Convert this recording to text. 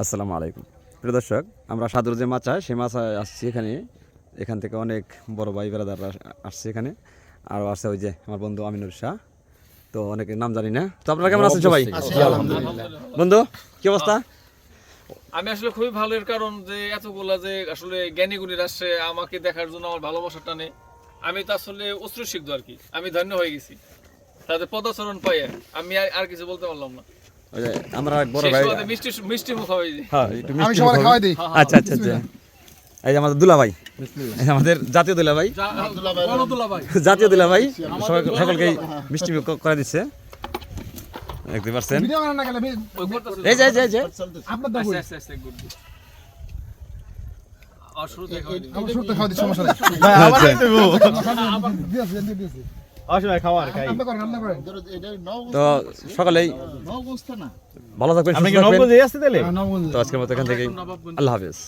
আসসালামু আলাইকুম প্রিয় দর্শক, আমরা সাদুর যে মাছ হয় সেই মাছ আসছি এখান থেকে অনেক বড় ভাই বেড়াদাররা আসছে এখানে, আরও আসছে ওই যে আমার বন্ধু আমিনুর শাহ। তো অনেকের নাম জানি না। তো আপনারা কেমন আছেন সবাই? বন্ধু কি অবস্থা? আমি আসলে খুবই ভালো, এর কারণ যে এতগুলা যে আসলে জ্ঞানী গুণীর আসছে আমাকে দেখার জন্য, আমার ভালোবাসার টানে আমি তো আসলে অশ্রুসিক্ত আর কি। আমি ধন্য হয়ে গেছি তাদের পদাচরণ পাই। আমি আর কিছু বলতে পারলাম না। ওই যে আমরা এক বড় ভাই, মিষ্টি মিষ্টি মুখ হবে। হ্যাঁ একটু আমি মিষ্টি সবাই মুখ খাওয়াই হবে। দিই। আচ্ছা আচ্ছা আচ্ছা, এই যে আমাদের দুলা ভাই, এই যে আমাদের জাতীয় দুলা ভাই, জাতীয় দুলা ভাই সকলকে মিষ্টি মুখ করে দিচ্ছে, দেখতে পাচ্ছেন। ভিডিও বানান না কেন? এই যে এই যে আপনার দাও বই। আস্তে গুড। আর শুরুতে খাওয়াই দিই। আমরা শুরুতে খাওয়া দিই, সমস্যা নেই। দিয়েছি। আপনি করেন, আপনি করেন। তো সকালেই ভালো থাকবেন, সুস্থ থাকবেন। নবগঞ্জ। তো আজকের মতো এখান থেকে আল্লাহ হাফেজ।